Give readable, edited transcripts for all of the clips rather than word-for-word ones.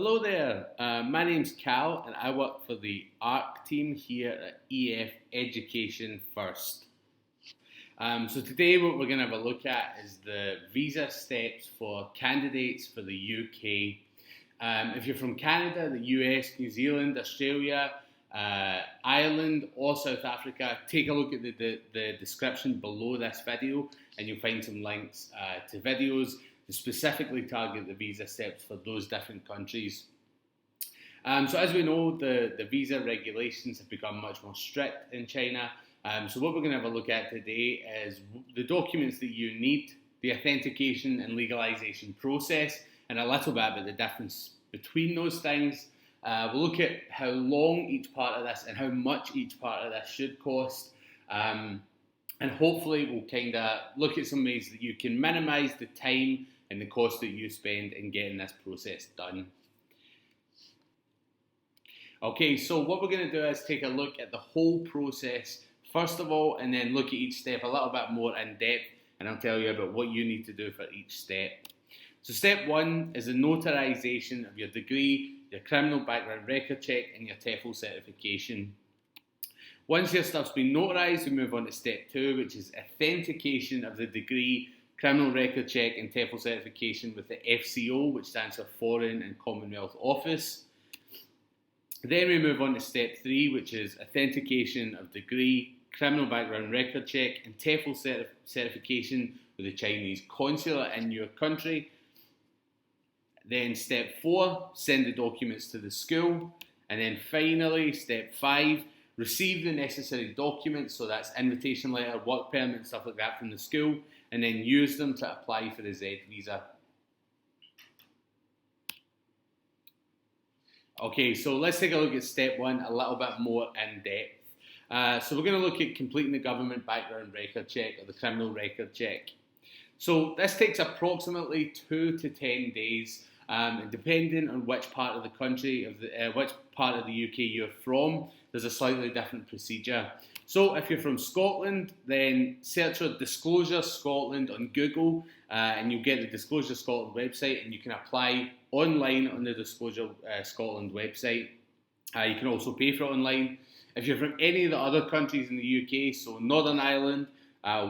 Hello there, my name's Cal and I work for the ARC team here at EF Education First. So today what we're going to have a look at is the visa steps for candidates for the UK. If you're from Canada, the US, New Zealand, Australia, Ireland or South Africa, take a look at the description below this video and you'll find some links to videos to specifically target the visa steps for those different countries. So as we know, the visa regulations have become much more strict in China. So what we're going to have a look at today is the documents that you need, the authentication and legalization process, and a little bit about the difference between those things. We'll look at how long each part of this and how much each part of this should cost. And hopefully we'll kind of look at some ways that you can minimise the time and the cost that you spend in getting this process done. Okay, so what we're going to do is take a look at the whole process first of all, and then look at each step a little bit more in depth, and I'll tell you about what you need to do for each step. So step one is the notarization of your degree, your criminal background record check, and your TEFL certification. Once your stuff's been notarized, we move on to step two, which is authentication of the degree, criminal record check and TEFL certification with the FCO, which stands for Foreign and Commonwealth Office. Then we move on to step three, which is authentication of degree, criminal background record check and TEFL certification with the Chinese consulate in your country. Then step four, send the documents to the school. And then finally, step five, receive the necessary documents, so that's invitation letter, work permit, stuff like that from the school, and then use them to apply for the Z visa. Okay, so let's take a look at step one a little bit more in depth. So we're going to look at completing the government background record check or the criminal record check. So this takes approximately 2 to 10 days, and depending on which part of the country, which part of the UK you're from, there's a slightly different procedure. So if you're from Scotland, then search for Disclosure Scotland on Google, and you'll get the Disclosure Scotland website, and you can apply online on the Disclosure Scotland website. You can also pay for it online. If you're from any of the other countries in the UK, so Northern Ireland,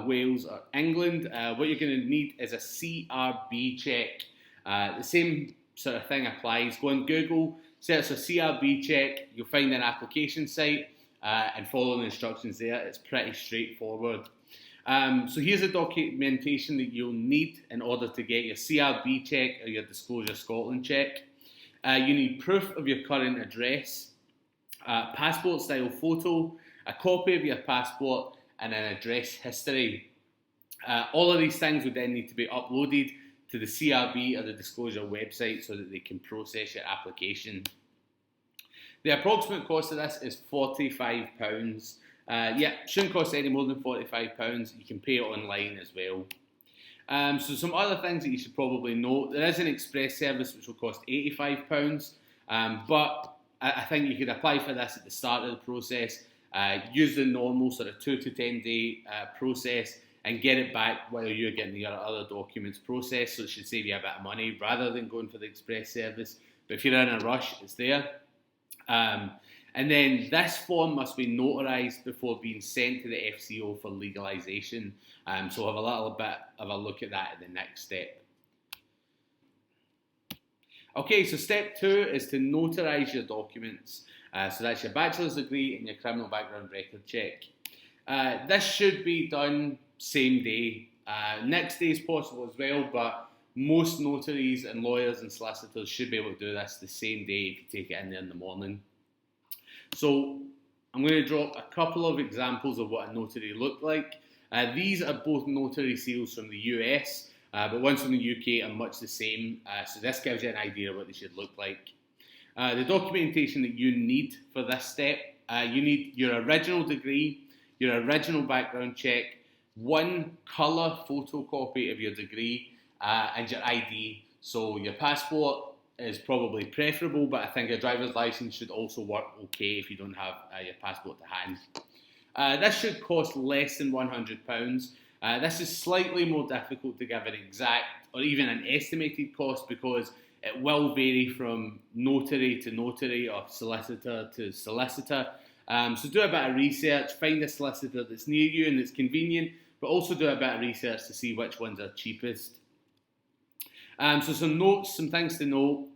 Wales or England, what you're going to need is a CRB check. The same sort of thing applies. Go on Google, search for CRB check, you'll find an application site and follow the instructions there. It's pretty straightforward. So here's the documentation that you'll need in order to get your CRB check or your Disclosure Scotland check. You need proof of your current address, passport style photo, a copy of your passport and an address history. All of these things would then need to be uploaded to the CRB or the Disclosure website so that they can process your application. The approximate cost of this is £45. Shouldn't cost any more than £45. You can pay it online as well. So some other things that you should probably note. There is an express service which will cost £85, but I think you could apply for this at the start of the process, use the normal sort of 2 to 10 day process and get it back while you're getting your other documents processed, so it should save you a bit of money rather than going for the express service. But if you're in a rush, it's there. And then this form must be notarised before being sent to the FCO for legalisation. So we'll have a little bit of a look at that in the next step. Okay, so step two is to notarise your documents. So that's your bachelor's degree and your criminal background record check. This should be done same day. Next day is possible as well, but most notaries and lawyers and solicitors should be able to do this the same day if you take it in there in the morning. So I'm going to drop a couple of examples of what a notary looked like. These are both notary seals from the US, but ones from the UK are much the same. So this gives you an idea of what they should look like. The documentation that you need for this step, you need your original degree, your original background check, one colour photocopy of your degree, and your ID. So your passport is probably preferable, but I think a driver's license should also work okay if you don't have your passport to hand. This should cost less than £100. This is slightly more difficult to give an exact or even an estimated cost because It will vary from notary to notary or solicitor to solicitor. So do a bit of research, find a solicitor that's near you and that's convenient, but also do a bit of research to see which ones are cheapest. So some notes, some things to note.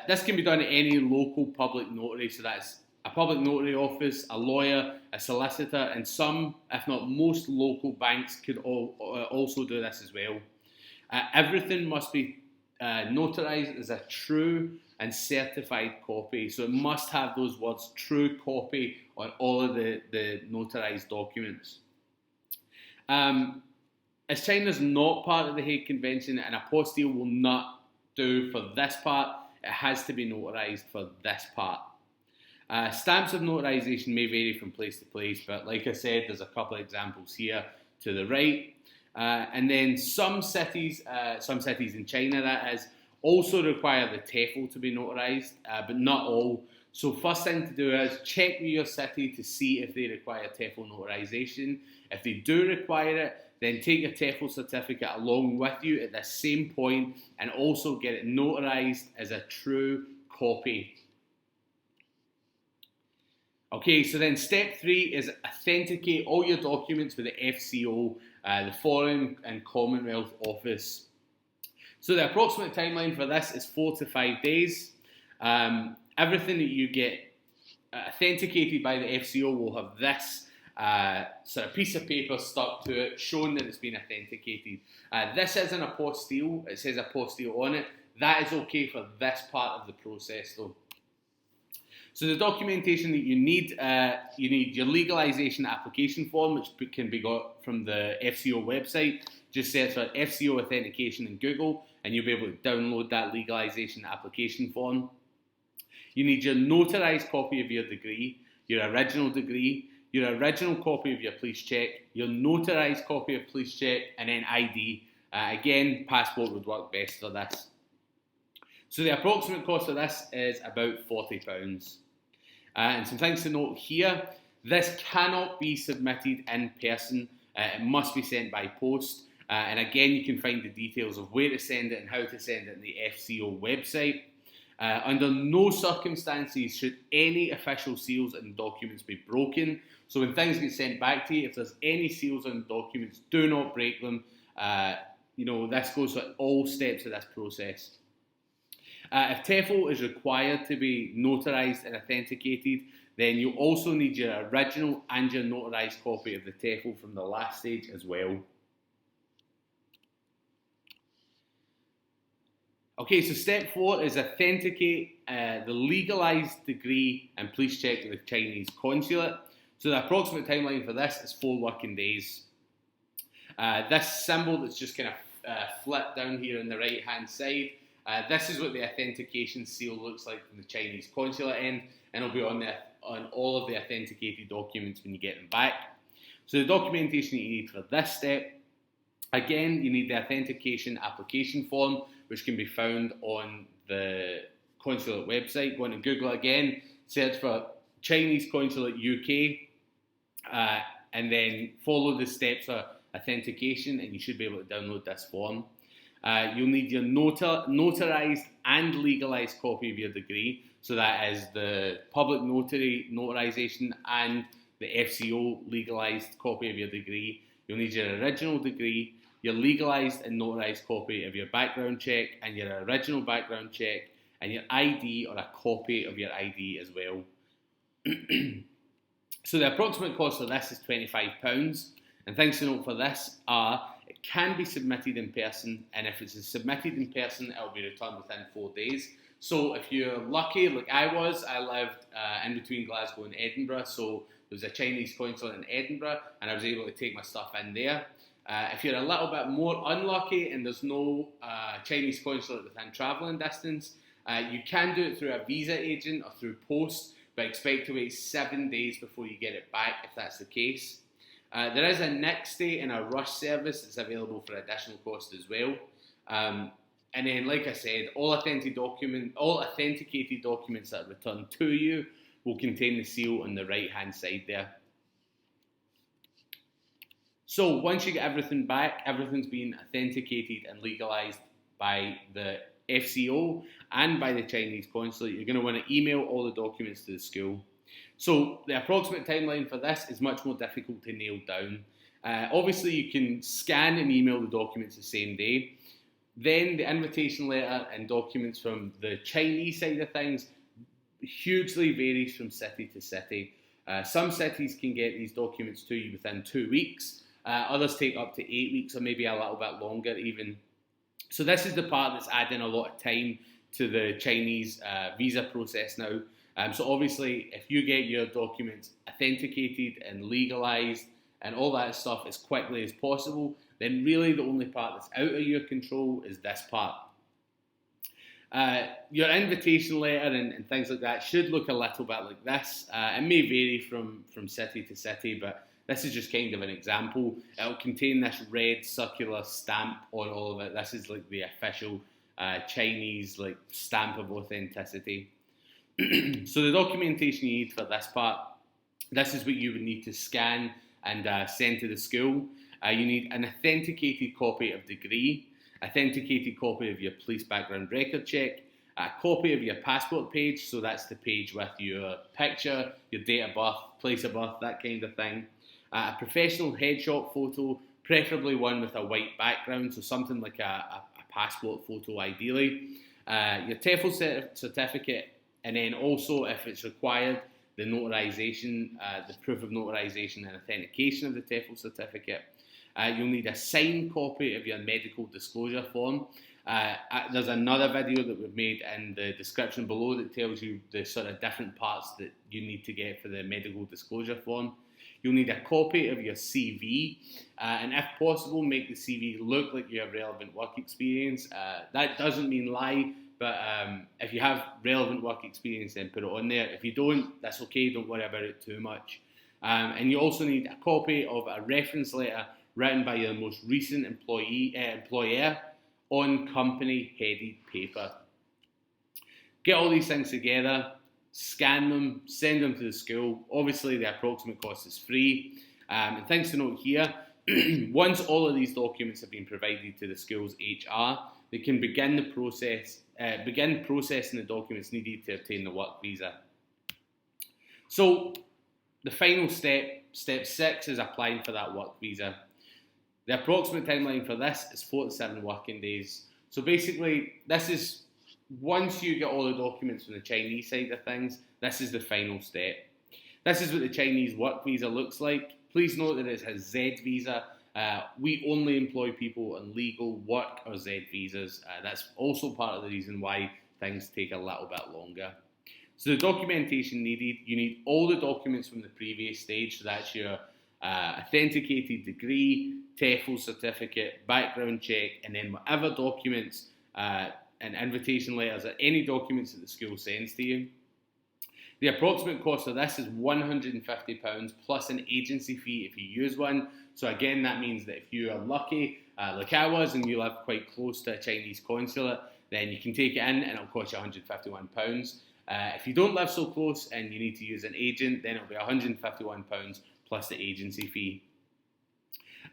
This can be done at any local public notary, so that's a public notary office, a lawyer, a solicitor, and some, if not most, local banks could also do this as well. Everything must be notarized as a true and certified copy, so it must have those words "true copy" on all of the notarized documents. As China's not part of the Hague Convention, an apostille will not do for this part. It has to be notarized for this part. Stamps of notarization may vary from place to place, but like I said, there's a couple of examples here to the right. And then some cities in China, that is, also require the TEFL to be notarized, but not all. So first thing to do is check with your city to see if they require TEFL notarization. If they do require it, then take your TEFL certificate along with you at the same point and also get it notarized as a true copy. Okay, so then step 3 is authenticate all your documents with the FCO, the Foreign and Commonwealth Office. So the approximate timeline for this is 4 to 5 days. Everything that you get authenticated by the FCO will have this sort of piece of paper stuck to it, showing that it's been authenticated. This is an apostille. It says apostille on it. That is okay for this part of the process, though. So the documentation that you need your legalisation application form, which can be got from the FCO website. Just search for FCO authentication in Google, and you'll be able to download that legalisation application form. You need your notarised copy of your degree, your original copy of your police check, your notarised copy of police check, and then ID. Again, passport would work best for this. So the approximate cost of this is about £40. And some things to note here, this cannot be submitted in person. It must be sent by post. And again, you can find the details of where to send it and how to send it on the FCO website. Under no circumstances should any official seals and documents be broken. So when things get sent back to you, if there's any seals on documents, do not break them. This goes for all steps of this process. If TEFL is required to be notarised and authenticated, then you also need your original and your notarised copy of the TEFL from the last stage as well. Okay, so step 4 is authenticate the legalised degree and police check with the Chinese consulate. So the approximate timeline for this is 4 working days. This symbol that's just kind of flipped down here on the right hand side, this is what the authentication seal looks like from the Chinese consulate end, and it'll be on all of the authenticated documents when you get them back. So the documentation you need for this step, again, you need the authentication application form, which can be found on the consulate website. Go on to Google again, search for Chinese Consulate UK, and then follow the steps of authentication, and you should be able to download this form. You'll need your notarized and legalized copy of your degree. So that is the public notarization and the FCO legalized copy of your degree. You'll need your original degree, your legalized and notarized copy of your background check and your original background check, and your ID or a copy of your ID as well. So the approximate cost of this is £25. And things to note for this are, it can be submitted in person, and if it's submitted in person, it'll be returned within 4 days. So if you're lucky, like I was, I lived in between Glasgow and Edinburgh, so there was a Chinese consulate in Edinburgh, and I was able to take my stuff in there. If you're a little bit more unlucky and there's no Chinese consulate within travelling distance, you can do it through a visa agent or through post, but expect to wait 7 days before you get it back if that's the case. There is a next day and a rush service that's available for additional cost as well. And then, like I said, all authenticated documents that are returned to you will contain the seal on the right-hand side there. So once you get everything back, everything's been authenticated and legalised by the FCO and by the Chinese consulate, you're going to want to email all the documents to the school. So the approximate timeline for this is much more difficult to nail down. Obviously, you can scan and email the documents the same day. Then the invitation letter and documents from the Chinese side of things hugely varies from city to city. Some cities can get these documents to you within 2 weeks. Others take up to 8 weeks or maybe a little bit longer even. So this is the part that's adding a lot of time to the Chinese visa process now. So obviously, if you get your documents authenticated and legalised and all that stuff as quickly as possible, then really the only part that's out of your control is this part. Your invitation letter and things like that should look a little bit like this. It may vary from city to city, but this is just kind of an example. It'll contain this red circular stamp on all of it. This is like the official Chinese like stamp of authenticity. So the documentation you need for this part, this is what you would need to scan and send to the school. You need an authenticated copy of degree, authenticated copy of your police background record check, a copy of your passport page, so that's the page with your picture, your date of birth, place of birth, that kind of thing, a professional headshot photo, preferably one with a white background, so something like a passport photo ideally, your TEFL certificate, and then also, if it's required, the notarization, the proof of notarization and authentication of the TEFL certificate. You'll need a signed copy of your medical disclosure form. There's another video that we've made in the description below that tells you the sort of different parts that you need to get for the medical disclosure form. You'll need a copy of your CV, and if possible, make the CV look like you have relevant work experience. That doesn't mean lie, but if you have relevant work experience, then put it on there. If you don't, that's okay, don't worry about it too much. And you also need a copy of a reference letter written by your most recent employer on company-headed paper. Get all these things together, scan them, send them to the school. Obviously, the approximate cost is free. And things to note here, once all of these documents have been provided to the school's HR, they can begin processing the documents needed to obtain the work visa. So, the final step, step 6, is applying for that work visa. The approximate timeline for this is 4 to 7 working days. So basically, this is, once you get all the documents from the Chinese side of things, this is the final step. This is what the Chinese work visa looks like. Please note that it's a Z visa. We only employ people on legal work or Z visas. That's also part of the reason why things take a little bit longer. So the documentation needed, you need all the documents from the previous stage. So that's your authenticated degree, TEFL certificate, background check, and then whatever documents and invitation letters or any documents that the school sends to you. The approximate cost of this is £150 plus an agency fee if you use one. So again, that means that if you are lucky, like I was, and you live quite close to a Chinese consulate, then you can take it in and it'll cost you £151. If you don't live so close and you need to use an agent, then it'll be £151 plus the agency fee.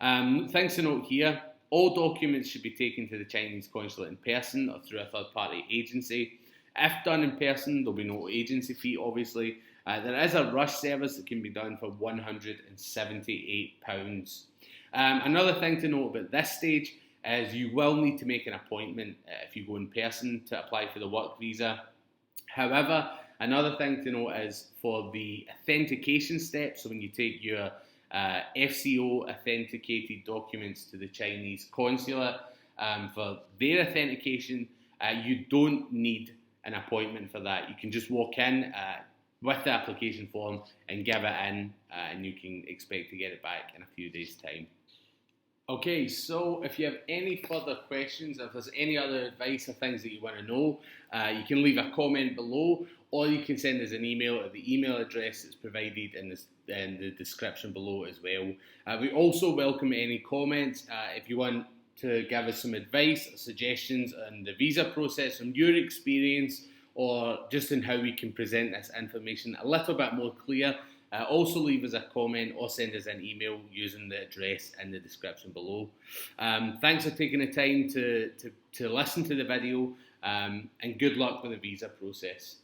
Things to note here, all documents should be taken to the Chinese consulate in person or through a third-party agency. If done in person, there'll be no agency fee, obviously. There is a rush service that can be done for £178. Another thing to note about this stage is you will need to make an appointment if you go in person to apply for the work visa. However, another thing to note is for the authentication step, so when you take your FCO authenticated documents to the Chinese consulate for their authentication, you don't need an appointment for that. You can just walk in with the application form and give it in, and you can expect to get it back in a few days' time. Okay, so if you have any further questions, if there's any other advice or things that you want to know, you can leave a comment below, or you can send us an email at the email address that's provided in the description below as well. We also welcome any comments if you want to give us some advice or suggestions on the visa process from your experience, or just in how we can present this information a little bit more clear. Also leave us a comment or send us an email using the address in the description below. Thanks for taking the time to listen to the video. and good luck with the visa process.